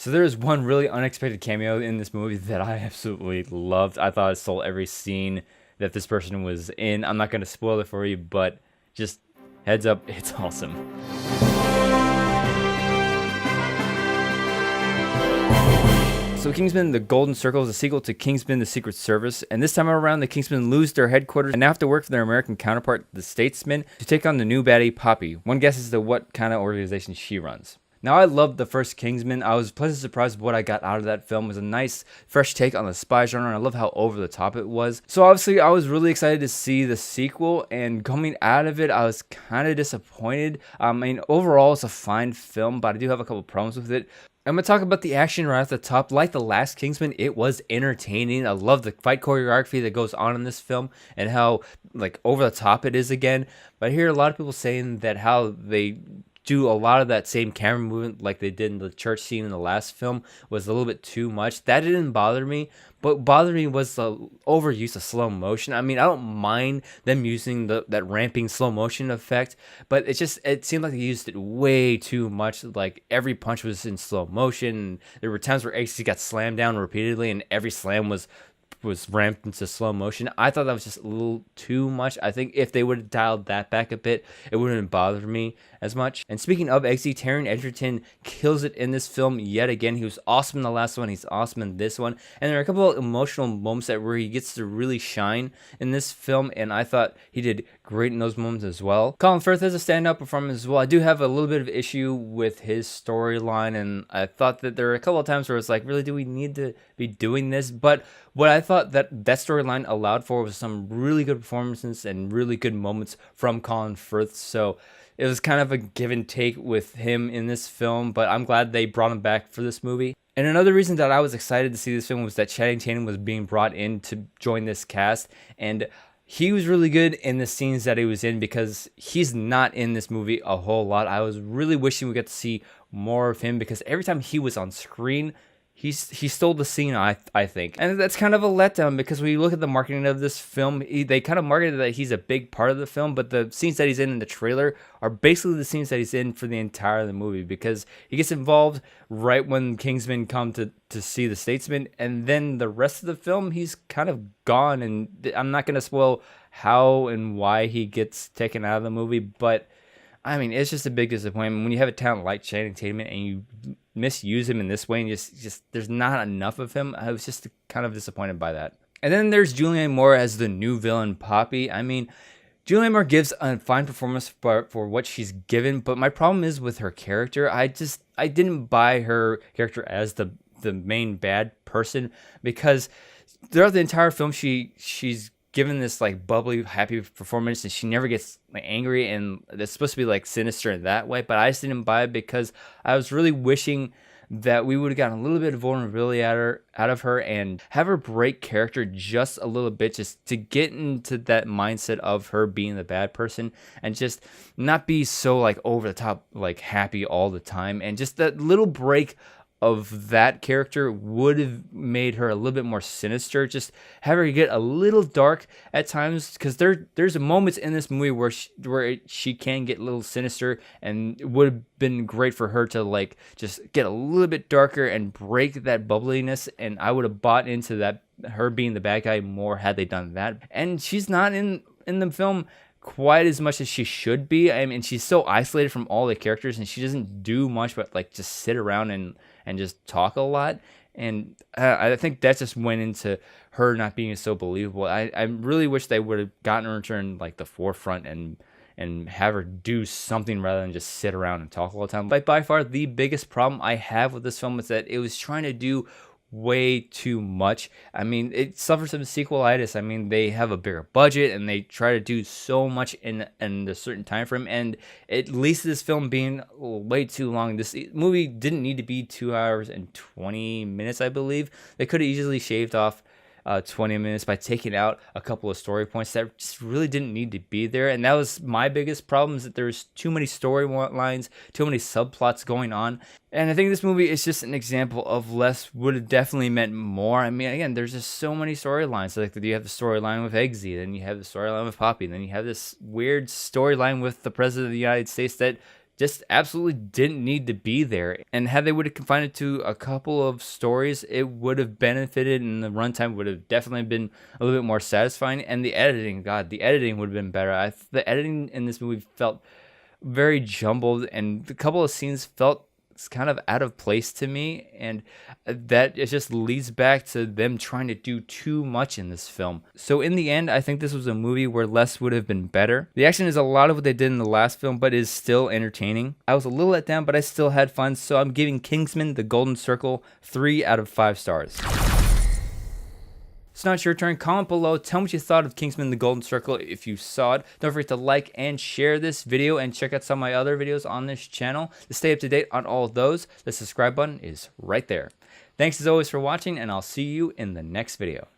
So there is one really unexpected cameo in this movie that I absolutely loved. I thought it stole every scene that this person was in. I'm not going to spoil it for you, but just heads up, it's awesome. So Kingsman: The Golden Circle is a sequel to Kingsman: The Secret Service, and this time around the Kingsmen lose their headquarters and have to work for their American counterpart, the Statesman, to take on the new baddie, Poppy. One guess as to what kind of organization she runs. Now, I loved the first Kingsman. I was pleasantly surprised with what I got out of that film. It was a nice, fresh take on the spy genre, and I love how over the top it was. So obviously, I was really excited to see the sequel, and coming out of it, I was kind of disappointed. I mean, overall, it's a fine film, but I do have a couple problems with it. I'm going to talk about the action right off the top. Like the last Kingsman, it was entertaining. I love the fight choreography that goes on in this film and how like over the top it is again. But I hear a lot of people saying that how they do a lot of that same camera movement like they did in the church scene in the last film was a little bit too much. That didn't bother me, but what bothered me was the overuse of slow motion. I mean, I don't mind them using that ramping slow motion effect, but it seemed like they used it way too much. Like every punch was in slow motion. There were times where AC got slammed down repeatedly, and every slam was ramped into slow motion. I thought that was just a little too much. I think if they would have dialed that back a bit, it wouldn't have bothered me as much. And speaking of Eggsy, Taron Egerton kills it in this film yet again. He was awesome in the last one. He's awesome in this one. And there are a couple of emotional moments where he gets to really shine in this film, and I thought he did great in those moments as well. Colin Firth has a standout performance as well. I do have a little bit of issue with his storyline, and I thought that there were a couple of times where it's like, really, do we need to be doing this? But what I thought that storyline allowed for was some really good performances and really good moments from Colin Firth. So it was kind of a give and take with him in this film, but I'm glad they brought him back for this movie. And another reason that I was excited to see this film was that Channing Tatum was being brought in to join this cast, and he was really good in the scenes that he was in because he's not in this movie a whole lot. I was really wishing we got to see more of him because every time he was on screen, he stole the scene, I think. And that's kind of a letdown because when you look at the marketing of this film, they kind of marketed that he's a big part of the film, but the scenes that he's in the trailer are basically the scenes that he's in for the entire of the movie because he gets involved right when Kingsmen come to see the Statesman, and then the rest of the film, he's kind of gone, and I'm not going to spoil how and why he gets taken out of the movie, but I mean, it's just a big disappointment when you have a talent like Channing Tatum and you misuse him in this way, and just there's not enough of him. I was just kind of disappointed by that. And then there's Julianne Moore as the new villain, Poppy. I mean, Julianne Moore gives a fine performance for what she's given, but my problem is with her character. I didn't buy her character as the main bad person because throughout the entire film she's given this like bubbly, happy performance, and she never gets like angry, and it's supposed to be like sinister in that way. But I just didn't buy it because I was really wishing that we would have gotten a little bit of vulnerability out of her and have her break character just a little bit, just to get into that mindset of her being the bad person and just not be so like over the top, like happy all the time. And just that little break of that character would have made her a little bit more sinister. Just have her get a little dark at times, because there's moments in this movie where she can get a little sinister, and it would have been great for her to like just get a little bit darker and break that bubbliness, and I would have bought into that, her being the bad guy, more had they done that. And she's not in the film quite as much as she should be. I mean, she's so isolated from all the characters, and she doesn't do much but like just sit around and just talk a lot. And I think that just went into her not being so believable. I really wish they would have gotten her to turn like the forefront and have her do something rather than just sit around and talk all the time. But by far the biggest problem I have with this film is that it was trying to do way too much. I mean, it suffers from sequelitis. I mean, they have a bigger budget and they try to do so much in a certain time frame, and it leads to this film being way too long. This movie didn't need to be 2 hours and 20 minutes, I believe. They could have easily shaved off 20 minutes by taking out a couple of story points that just really didn't need to be there. And that was my biggest problem, is that there's too many storylines, too many subplots going on. And I think this movie is just an example of less would have definitely meant more. I mean, again, there's just so many storylines. Like you have the storyline with Eggsy, then you have the storyline with Poppy, then you have this weird storyline with the President of the United States that just absolutely didn't need to be there. And had they would have confined it to a couple of stories, it would have benefited, and the runtime would have definitely been a little bit more satisfying. And the editing, God, the editing would have been better. The editing in this movie felt very jumbled, and a couple of scenes felt kind of out of place to me, and that it just leads back to them trying to do too much in this film. So in the end, I think this was a movie where less would have been better. The action is a lot of what they did in the last film, but is still entertaining. I was a little let down, but I still had fun, so I'm giving Kingsman: The Golden Circle 3 out of 5 stars. So now it's your turn. Comment below. Tell me what you thought of Kingsman: The Golden Circle if you saw it. Don't forget to like and share this video, and check out some of my other videos on this channel to stay up to date on all of those. The subscribe button is right there. Thanks as always for watching, and I'll see you in the next video.